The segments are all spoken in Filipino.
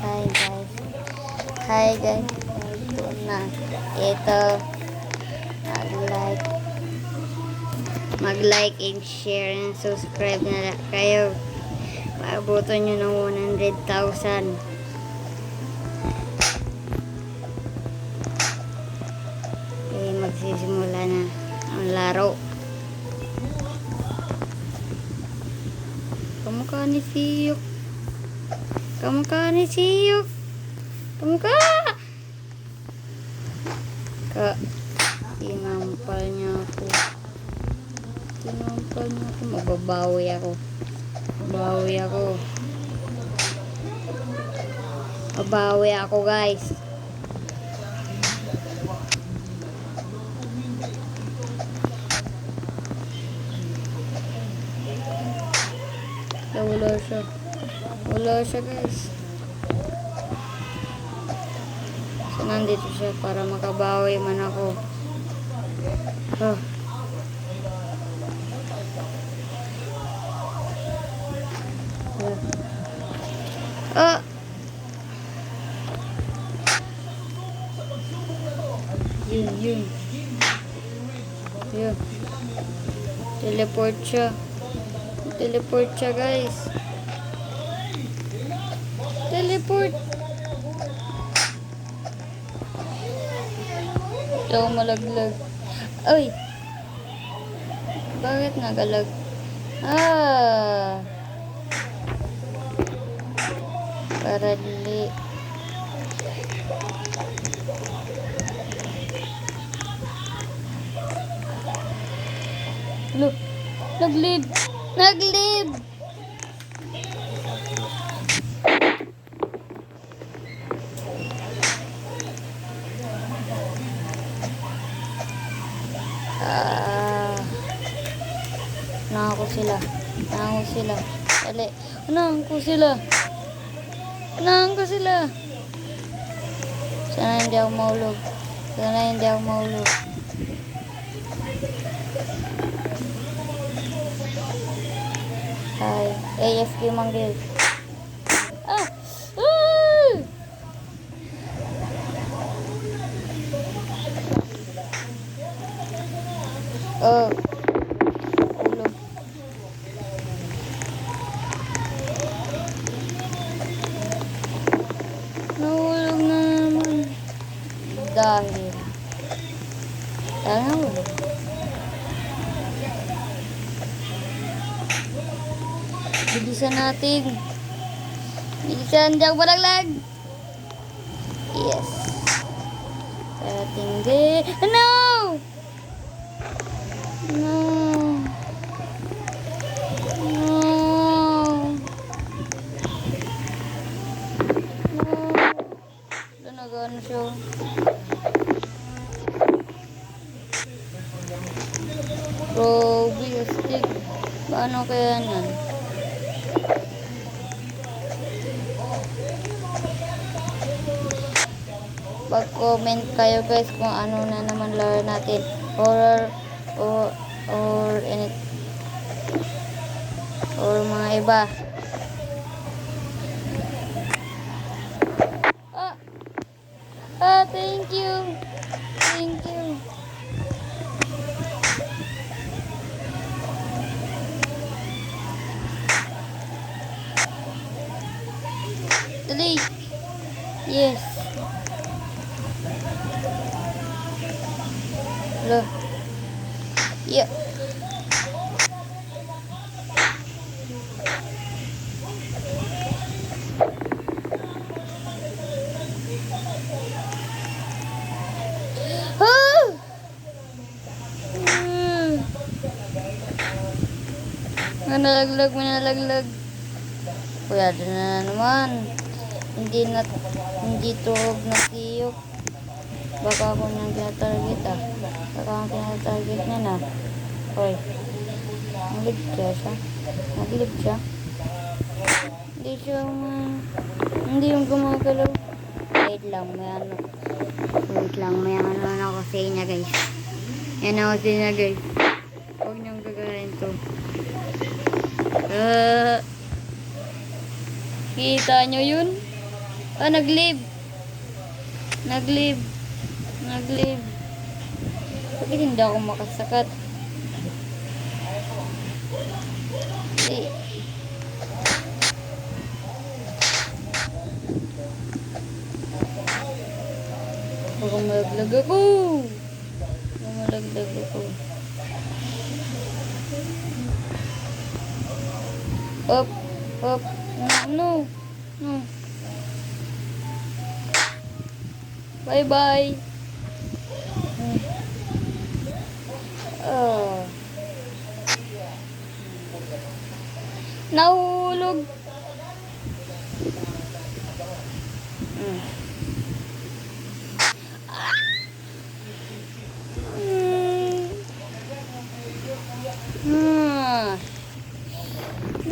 Hi guys. Hi guys. Ito na. Ito. Mag-like and share and subscribe na kayo. Paabutan nyo ng 100,000. Magsisimula na ang laro. Kamukha ni Siyok. Kamukha ni Siyok. Kamukha! Tinampal niya ako. Tinampal niya ako. Magbabawi ako. Babawi ako. Babawi ako guys. Wala siya. Wala siya guys. So nandito siya para makabawi man ako. Oh. Oh. Yun. Yun. Teleport siya. Teleport siya guys. Teleport. Ito malaglag. Ay. Bakit nagalag? Para dili. Look. Nag-leave. Nag-leave. Nangako sila. Nangako sila. Dali. Nangako sila. Nangako sila. Sana hindi ako mahulog. Sana hindi ako mahulog. Hi. AFK manggil. Ah! Oh. Ulog. Nahulog na naman. Dahil. Nahulog. Bilisan natin. Bilisan. Diyan malaglag. Yes. Tinggi. No! No. No. No. Nagano siya. Bro, stick. Paano kaya yan? Pag-comment kayo guys kung ano na naman laro natin. Horror or any or mga iba. Thank you. Thank you. Dali. Yes. Look. Yeah. Manalaglag. Kuya, doon na naman. Hindi tulog na Siyok. Baka ako nang tinatarget Baka ako tinatarget niya na. Hoy. Naglib siya. Hindi yung gumagalaw. Wait lang, may ano ako sa inyo guys. Yan ako sa inyo guys. Huwag niyong gagawin to. Nakikita nyo yun? Ah, nag-leave. Nag-leave. Nag-leave. Bakit hindi ako makasakat? Eh. Baka malaglag ako. Baka malaglag ako. Up. Up. No. No. Bye-bye. Nahulog.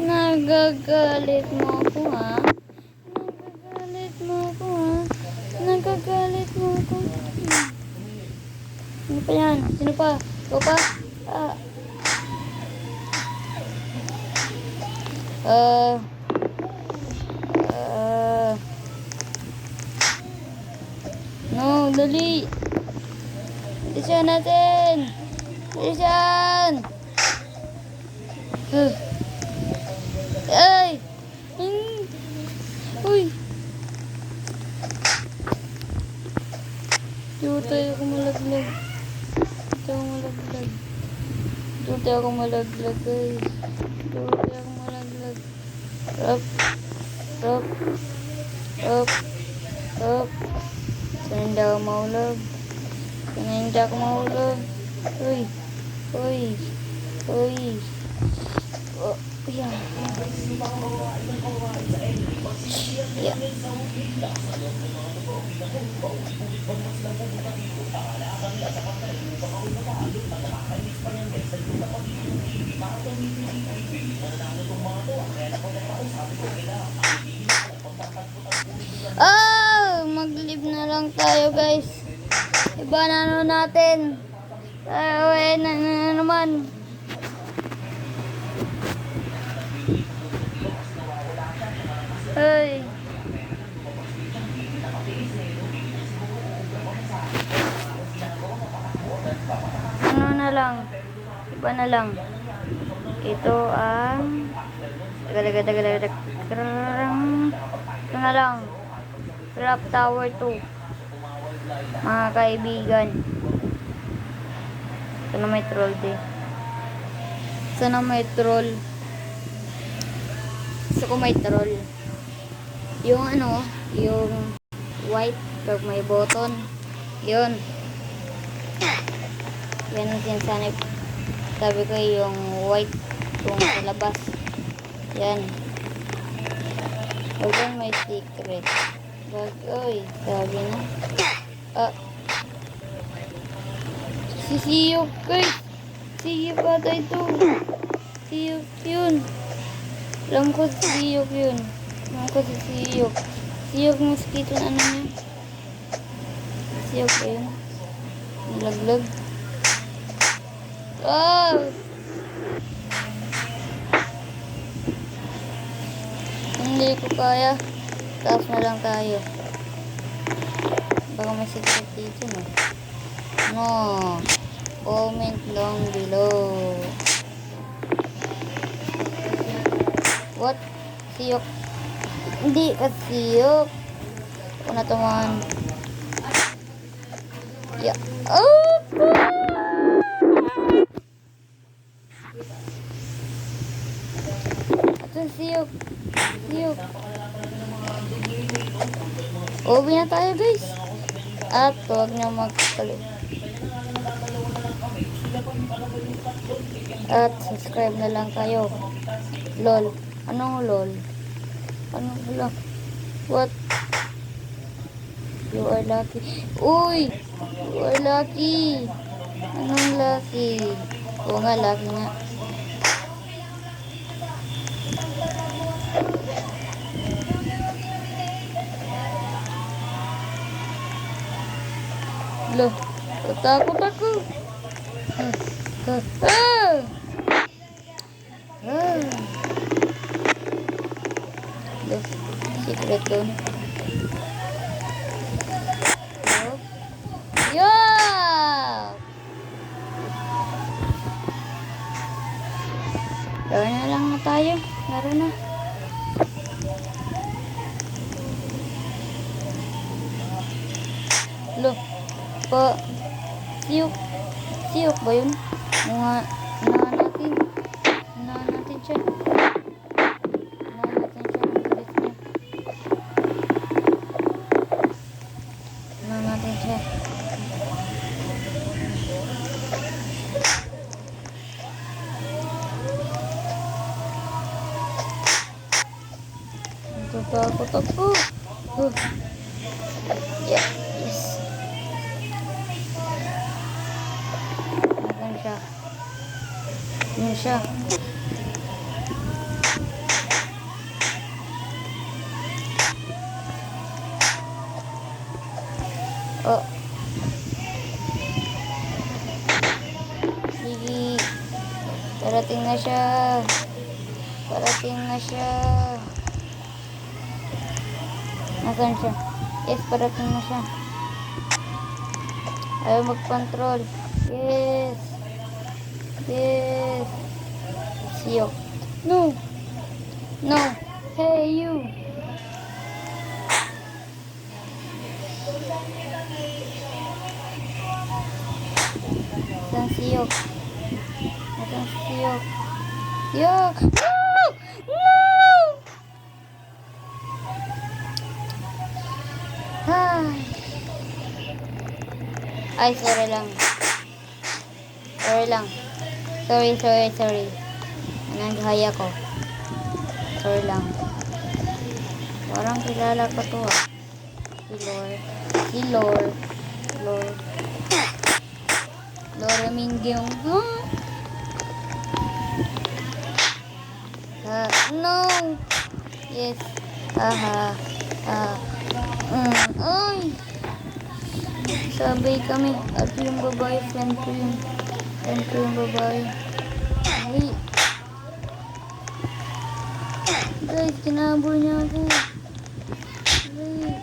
Nagagalit mo ako, ha? Nagagalit mo ako, ha? Nagagalit mo ako. Sino pa yan? Sino pa? Ikaw pa? No, dali. Bilisan natin. Bilisan. Ay. Uy. Dito ako malaglag. Dito ako malaglag. Dito ako malaglag, guys. Dito ako malaglag. Up. Up. Up. Up. Sana hindi ako mahulog. Sana hindi ako mahulog. Uy. Uy. Uy. Oh, yeah. Yeah. Mag-leave na lang tayo, guys. Iba na ano natin. Tayo na naman. Hey. Ano na lang. Iba na lang. Ito ang ito na lang. Clock Tower 2. Mga kaibigan. Sana may troll din. Sana may troll. Gusto ko may troll. Yung ano, yung white, pag may button. Yun. Yan ang sinasanay. Sabi ko yung white kung sa labas. Yan. Huwag may secret. Oy, sabi na. Siyok, guys. Siyok ata ito. Siyok yun. Alam ko siyok yun. Alam ko si siyok. Siyok mosquito na ano yun. Siyok ba yun? Nalaglag. Hindi ko kaya. Taas na lang tayo. Baka may secret dito, no? No. Comment down below. What? Siyok. Hindi ka siyok. Ako na tuman. Yeah. Oh! Ito siyok. Siyok. Uwi na tayo, guys. At huwag na magkalit. At subscribe na lang kayo. LOL. Anong LOL? Anong LOL? What? You are lucky. Uy! You are lucky. Anong lucky? Oo nga, lucky nga. Loh, takut aku. Loh, secret doon. Oh. Yeah! Laro na lang na tayo. Laro na. Lo. Pa. Siyok. Siyok ba yun? Unahan natin. Unahan natin siya. Unahan natin siya. Bilis niya. Unahan natin siya. Takot ako. Yeah, yes. Nasaan siya? Yun siya. Oh. Sige. Parating na siya. Parating na siya. Nasaan siya? Yes, parating na siya. Ayaw mag-control. Yes. Yes. Siyok. No. No. Hey, you. Nasaan siyok? Nasaan siyok? Siyok. No! No! Ay, sorry lang. Sorry lang. Sorry. Nanggahaya ko. Sorry lang. Parang kilala ko to ah. Si Lord. Lord Mingyong. No. Yes. Aha. Ay. Sabay kami. At yung babae, friend ko yung babae. Ay. Guys, kinabol niya ako. Ay.